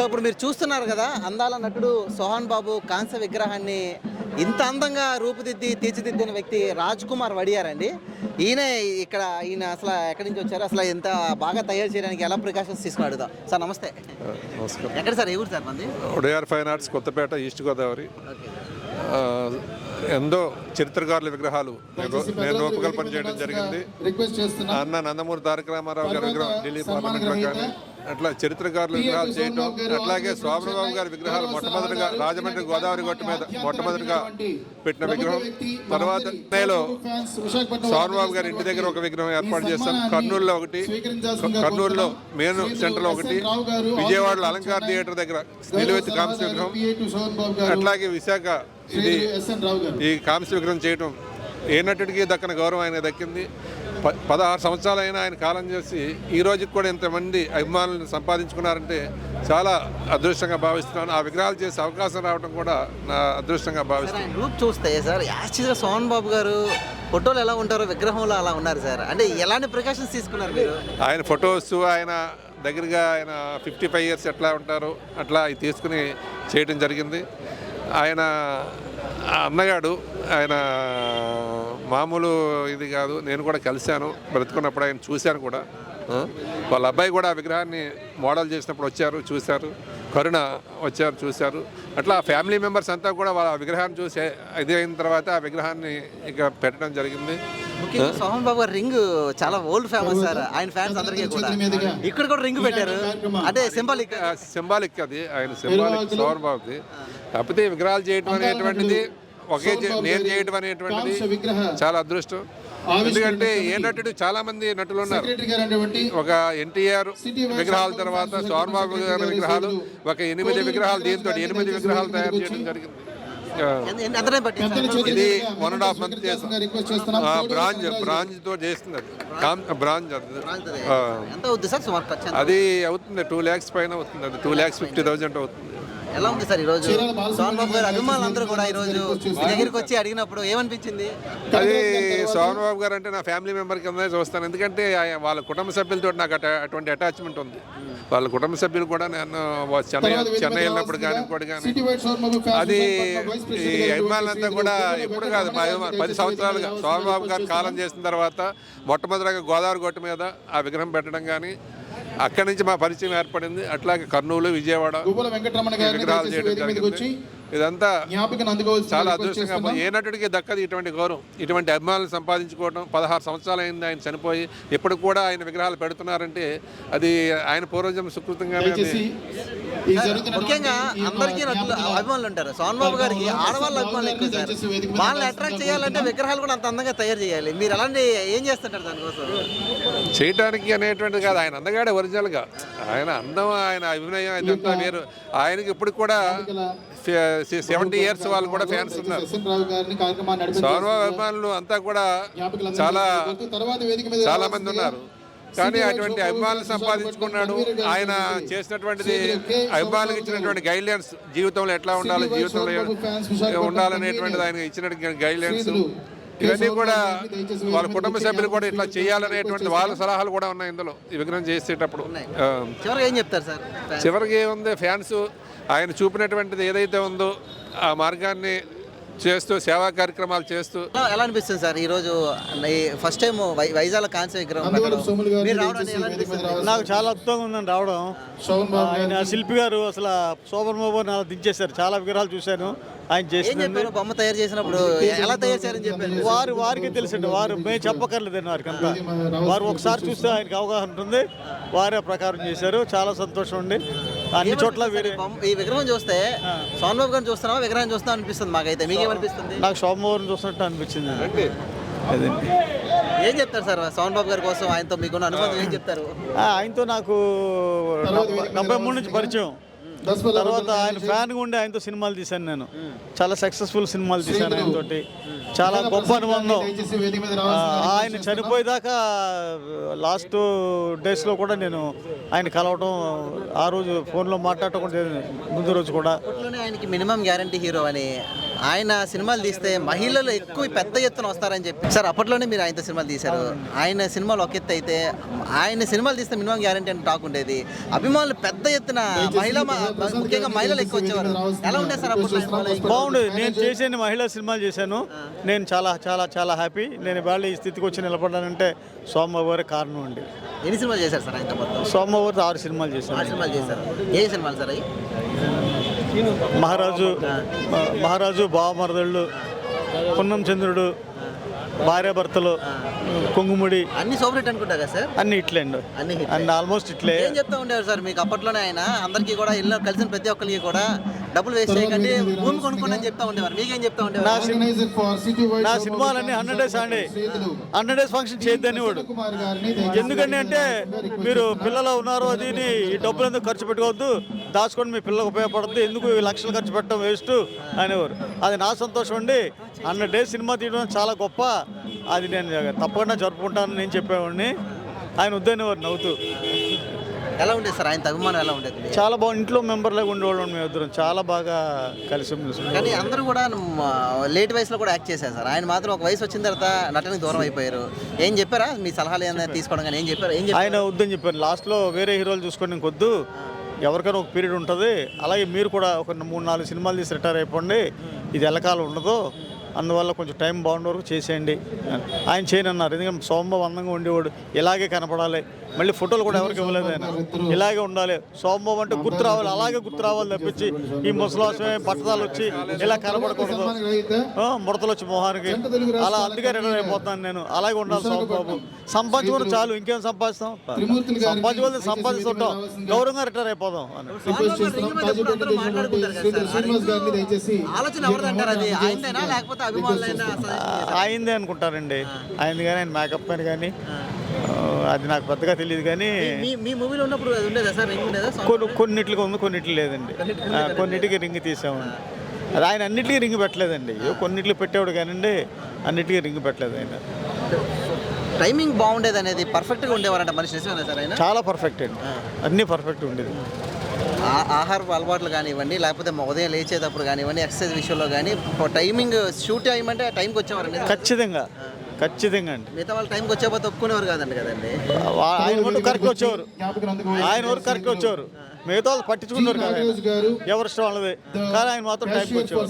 ఇప్పుడు మీరు చూస్తున్నారు కదా, అందాల నటుడు సోహన్ బాబు కాంస్య విగ్రహాన్ని ఇంత అందంగా రూపుదిద్ది తీర్చిదిద్దిన వ్యక్తి రాజ్ కుమార్ వడియార్ అండి. ఈయన అసలు ఎక్కడి నుంచి వచ్చారు, అసలు ఎంత బాగా తయారు చేయడానికి ఎలా ప్రికాషన్స్ తీసుకుని అడుగుతాం. సార్ నమస్తే. నమస్కారం. ఎక్కడ సార్, ఏ ఊరు సార్ మంది? Vadiyar fine arts, Kothapeta, east Godavari. ఎంతో చరిత్రకారుల విగ్రహాలు నేను రూపకల్పన చేయడం జరిగింది. అన్న నందమూరి తారక రామారావు గారి విగ్రహం ఢిల్లీ పార్లమెంట్లో కానీ అట్లా చరిత్రకారుల విగ్రహాలు చేయటం, అట్లాగే శోభనబాబు గారి విగ్రహాలు మొట్టమొదటిగా రాజమండ్రి గోదావరి గట్టు మీద మొట్టమొదటిగా పెట్టిన విగ్రహం. తర్వాత చెన్నైలో శోభనబాబు గారి ఇంటి దగ్గర ఒక విగ్రహం ఏర్పాటు చేస్తాం. కర్నూలులో ఒకటి, కర్నూలులో మెయిన్ సెంటర్లో ఒకటి, విజయవాడలో అలంకార థియేటర్ దగ్గర నిలువెత్తి కాంస్య విగ్రహం, అట్లాగే విశాఖ ఇది ఈ కాంస్య విగ్రహం చేయటం ఏ నటుడికి దక్కన గౌరవం ఆయన దక్కింది. 16 సంవత్సరాలైనా ఆయన కాలం చేసి ఈ రోజుకి కూడా ఇంతమంది అభిమానులను సంపాదించుకున్నారంటే చాలా అదృష్టంగా భావిస్తున్నాను. ఆ విగ్రహాలు చేసే అవకాశం రావడం కూడా నా అదృష్టంగా భావిస్తున్నాను. గ్రూప్ చూస్తే సార్, యాక్చువల్గా సోహన్ బాబు గారు ఫోటోలు ఎలా ఉంటారో విగ్రహంలో అలా ఉన్నారు సార్. అంటే ఎలాంటి ప్రికాషన్స్ తీసుకున్నారు మీరు? ఆయన ఫొటోస్, ఆయన దగ్గరగా ఆయన 55 years ఎట్లా ఉంటారో అట్లా తీసుకుని చేయడం జరిగింది. ఆయన అన్నగాడు, ఆయన మామూలు ఇది కాదు. నేను కూడా కలిశాను బ్రతుకున్నప్పుడు, ఆయన చూశాను కూడా. వాళ్ళ అబ్బాయి కూడా ఆ విగ్రహాన్ని మోడల్ చేసినప్పుడు వచ్చారు, చూశారు. కరుణ వచ్చారు, చూశారు. అట్లా ఫ్యామిలీ మెంబర్స్ అంతా కూడా వాళ్ళ విగ్రహాన్ని చూసి ఇది అయిన తర్వాత ఆ విగ్రహాన్ని ఇక పెట్టడం జరిగింది. ముఖ్యంగా సోహన్ బాబు గారు రింగ్ చాలా ఓల్డ్ ఫేమస్ సార్. ఆయన ఫ్యాన్స్ అందరికీ కూడా ఇక్కడ కూడా రింగ్ పెట్టారు. అంటే సింబాలిక్ అది, ఆయన సింబాలిక్ సోహన్ బాబుది. కాకపోతే విగ్రహాలు చేయటం అనేటువంటిది నేను చేయటం అనేటువంటిది చాలా అదృష్టం. ఎందుకంటే ఏ నటుడు, చాలా మంది నటులు ఉన్నారు. ఒక ఎన్టీఆర్ విగ్రహాల తర్వాత సోహన్ బాబు గారి విగ్రహాలు, ఒక 8 విగ్రహాలు, దీంతో 8 విగ్రహాలు తయారు చేయడం జరిగింది. ఇది 1.5 month చేస్తాం. బ్రాంజ్ తో చేస్తుంది. అది అవుతుంది 2 lakhs పైన అవుతుంది. అది 2,50,000 అవుతుంది. ఎలా ఉంది సార్ ఈరోజు? సోహన్ బాబు గారు అభిమానులు అందరూ కూడా ఈరోజు దగ్గరికి వచ్చి అడిగినప్పుడు ఏమనిపించింది? అది సోహన్ బాబు గారు అంటే నా ఫ్యామిలీ మెంబర్ కింద చూస్తాను. ఎందుకంటే వాళ్ళ కుటుంబ సభ్యులతో నాకు అటువంటి అటాచ్మెంట్ ఉంది. వాళ్ళ కుటుంబ సభ్యులు కూడా నేను చెన్నై వెళ్ళినప్పుడు కానీ ఇంకోటి కానీ, అది ఈ అభిమానులంతా కూడా ఎప్పుడు కాదు, 10 సంవత్సరాలుగా సోహన్ బాబు గారు కాలం చేసిన తర్వాత మొట్టమొదటిగా గోదావరి గట్టు మీద ఆ విగ్రహం పెట్టడం కానీ, అక్కడి నుంచి మా పరిచయం ఏర్పడింది. అట్లాగే కర్నూలు, విజయవాడ విగ్రహాలు చేయడం జరిగింది. ఇదంతా చాలా అదృష్టంగా, ఏ నటుడికి దక్కది ఇటువంటి గౌరవం, ఇటువంటి అభిమానులు సంపాదించుకోవడం. 16 సంవత్సరాలు అయింది ఆయన చనిపోయి, ఇప్పుడు కూడా ఆయన విగ్రహాలు పెడుతున్నారంటే అది ఆయన పూర్వజన్మ సుకృతంగానే. ముఖ్యంగా అందరికీ అభిమానులు ఉంటారు. సోహన్ బాబు గారికి ఆడవాళ్ళ అభిమానులు ఎక్కువ సార్. వాళ్ళని అట్రాక్ట్ చేయాలంటే విగ్రహాలు కూడా అంత అందంగా తయారు చేయాలి. మీరు అలాంటి ఏం చేస్తుంటారు దానికోసం? చేయడానికి అనేటువంటిది కాదు, ఆయన అందగాడే ఒరిజినల్గా. ఆయన అందం, ఆయన అభినయం ఇదంతా వేరు. ఆయనకి ఇప్పుడు కూడా 70 years వాళ్ళు కూడా ఫ్యాన్స్ ఉన్నారు. సోహన్ బాబు అభిమానులు అంతా కూడా చాలా మంది ఉన్నారు. కానీ అటువంటి అభిమానులు సంపాదించుకున్నాడు. ఆయన చేసినటువంటిది అభిమానులకు ఇచ్చినటువంటి గైడ్లైన్స్, జీవితంలో ఎట్లా ఉండాలి, జీవితంలో ఉండాలనేటువంటిది ఆయన ఇచ్చినటువంటి గైడ్లైన్స్. ఇవన్నీ కూడా వాళ్ళ కుటుంబ సభ్యులు కూడా ఇట్లా చేయాలనేటువంటి వాళ్ళ సలహాలు కూడా ఉన్నాయి ఇందులో, ఈ విగ్రహం చేసేటప్పుడు. ఏం చెప్తారు సార్? చివరికి ఏముంది, ఫ్యాన్స్ ఆయన చూపినటువంటిది ఏదైతే ఉందో ఆ మార్గాన్ని చేస్తూ, సేవా కార్యక్రమాలు చేస్తూ. ఎలా అనిపిస్తుంది సార్ ఈరోజు ఫస్ట్ టైం వైజాగ్ కాంస్య విగ్రహం? నాకు చాలా అద్భుతంగా ఉందని రావడం. ఆయన శిల్పి గారు అసలు శోభన్ బాబు అలా దించేశారు. చాలా విగ్రహాలు చూశాను ఆయన చేసిన. బొమ్మ తయారు చేసినప్పుడు ఎలా తయారు చేయాలని చెప్పారు వారికి తెలుసండి. వారు మేము చెప్పక్కర్లేదండి వారికి అంతా. వారు ఒకసారి చూస్తే ఆయనకి అవగాహన ఉంటుంది. వారే ప్రకారం చేశారు. చాలా సంతోషం అండి. అన్ని చోట్ల ఈ విగ్రహం చూస్తే సోహన్ బాబు గారిని చూస్తున్నావా, విగ్రహం చూస్తున్నా అనిపిస్తుంది మాకైతే. మీకేమనిపిస్తుంది? నాకు సోహన్ బాబుని చూసినట్టు అనిపించింది. అదండి. ఏం చెప్తారు సార్ సోహన్ బాబు గారి కోసం, ఆయనతో మీకున్న అనుబంధం ఏం చెప్తారు? ఆయనతో నాకు 93 నుంచి పరిచయం. తర్వాత ఆయన ఫ్యాన్గా ఉండి ఆయనతో సినిమాలు తీశాను. నేను చాలా సక్సెస్ఫుల్ సినిమాలు తీశాను ఆయనతోటి. చాలా గొప్ప అనుబంధం. ఆయన చనిపోయేదాకా లాస్ట్ డేస్లో కూడా నేను ఆయన కలవటం, ఆ రోజు ఫోన్లో మాట్లాడటం కూడా ముందు రోజు కూడా. ఆయనకి మినిమం గ్యారంటీ హీరో అని ఆయన సినిమాలు తీస్తే మహిళలు ఎక్కువ పెద్ద ఎత్తున వస్తారని చెప్పి సార్ అప్పట్లోనే మీరు ఆయనతో సినిమాలు తీశారు. ఆయన సినిమాలు ఒక ఎత్తు అయితే ఆయన సినిమాలు తీస్తే మినిమం గ్యారంటీ అని టాక్ ఉండేది. అభిమానులు పెద్ద ఎత్తున ముఖ్యంగా మహిళలు ఎక్కువ వచ్చేవారు. ఎలా ఉండేది సార్ అప్పట్లో? బాగుండేది. నేను చేసే మహిళా సినిమాలు చేశాను. నేను చాలా చాలా చాలా హ్యాపీ. నేను ఇవాళ ఈ స్థితికి వచ్చి నిలబడ్డానంటే సోమవారి కారణం అండి. ఎన్ని సినిమాలు చేశారు సార్ ఆయన మొత్తం? సోమవారి 6 సినిమాలు చేశాను. 6 సినిమాలు చేశారు. ఏ సినిమాలు సార్ అవి? మహారాజు, బావమరదళ్ళు, పున్నం చంద్రుడు, భార్యాభర్తలు, కొంగుముడి, అన్ని సూపర్ హిట్ అనుకుంటా కదా సార్? అన్ని ఇట్లే అండి. అన్ని ఆల్మోస్ట్ ఇట్లే. ఏం చెప్తా ఉండేవారు సార్ మీకు అప్పట్లోనే? ఆయన అందరికీ కూడా ఇల్లు కలిసిన ప్రతి ఒక్కరికి కూడా డబ్బులు వేస్ట్ చేయకండి, భూమి కొనుక్కోండి అని చెప్తా ఉండేవారు. మీకేం చెప్తా ఉండేవారు? నా సినిమాలన్నీ 100 డేస్ అండి. 100 డేస్ ఫంక్షన్ చేయొద్దని వాడు. ఎందుకంటే అంటే మీరు పిల్లలు ఉన్నారు, అది ఈ డబ్బులు ఎందుకు ఖర్చు పెట్టుకోవద్దు, దాచుకొని మీ పిల్లలకు ఉపయోగపడుతుంది, ఎందుకు ఈ లక్షలు ఖర్చు పెట్టడం వేస్ట్ అనేవారు. అది నా సంతోషం అండి. 100 డేస్ సినిమా తీయడం చాలా గొప్ప. అది నేను తప్పకుండా జరుపుకుంటానని నేను చెప్పేవాడిని. ఆయన వద్దనేవారు నవ్వుతూ. ఎలా ఉండేది సార్ ఆయన అభిమానం? ఎలా ఉండేది? చాలా బాగుంది. ఇంట్లో మెంబర్లాగా ఉండేవాళ్ళం మేము ఇద్దరం. చాలా బాగా కలిసి కానీ అందరూ కూడా లేట్ వయసులో కూడా యాక్ట్ చేశారు సార్. ఆయన మాత్రం ఒక వయసు వచ్చిన తర్వాత నటనకి దూరం అయిపోయారు. ఏం చెప్పారా? మీ సలహాలు ఏమైనా తీసుకోవడం కానీ ఏం చెప్పారు? ఆయన వద్దని చెప్పారు. లాస్ట్లో వేరే హీరోలు చూసుకొని ఇంకొద్దు, ఎవరికైనా ఒక పీరియడ్ ఉంటుంది, అలాగే మీరు కూడా ఒక 3-4 సినిమాలు తీసి రిటైర్ అయిపోండి, ఇది ఎల్లకాలం ఉండదు, అందువల్ల కొంచెం టైం బాగుండే వరకు చేసేయండి. ఆయన చేయనన్నారు. ఎందుకంటే సోమబాబు అందంగా ఉండేవాడు, ఇలాగే కనపడాలి. మళ్ళీ ఫోటోలు కూడా ఎవరికి ఇవ్వలేదు. ఆయన ఇలాగే ఉండాలి. సోమబాబు అంటే గుర్తు రావాలి, అలాగే గుర్తు రావాలి తప్పించి ఈ ముసలాసమే పట్టదాలు వచ్చి ఇలా కనపడకూడదు, ముడతలు వచ్చి మొహానికి అలా. అందుకే రిటైర్ అయిపోతాను నేను. అలాగే ఉండాలి సోమబాబు. సంపాదించుకుని చాలు, ఇంకేం సంపాదిస్తాం? సంపాదిస్తుంటాం, గౌరవంగా రిటైర్ అయిపోదాం అని. అయిందే అనుకుంటారండి. అయింది కానీ ఆయన మేకప్ పని కానీ అది నాకు పెద్దగా తెలియదు. కానీ మీ మూవీలో ఉన్నప్పుడు కొన్నిట్లుగా ఉంది, కొన్నిట్లు లేదండి. కొన్నిటికి రింగ్ తీసామండి. అది ఆయన అన్నిటికీ రింగ్ పెట్టలేదండి. కొన్నిట్లు పెట్టేవాడు కానండి, అన్నిటికీ రింగ్ పెట్టలేదు ఆయన. టైమింగ్ బాగుండేది అనేది, పర్ఫెక్ట్గా ఉండేవారంట మనిషి. నిజమేనా సార్ ఆయన? చాలా పర్ఫెక్ట్ అండి, అన్నీ పర్ఫెక్ట్ ఉండేది. ఆహార అలవాట్లు కానివ్వండి, లేకపోతే ఉదయం లేచేటప్పుడు కానివ్వండి, ఎక్సర్సైజ్ విషయంలో కానీ టైమింగ్, షూట్ టైం అంటే టైంకి వచ్చేవారండి. ఖచ్చితంగా ఖచ్చితంగా అండి. మిగతా వాళ్ళు టైంకి వచ్చేపోతే ఒప్పుకునేవారు కాదండి కదండి. ఆయన వరకు కరెక్ట్ వచ్చేవారు, ఆయన వరకు కరెక్ట్ వచ్చేవారు. మిగతా వాళ్ళు పట్టించుకున్నారు కదా, ఎవరి ఇష్టం వాళ్ళది. కానీ ఆయన మాత్రం టైంకి వచ్చేవారు.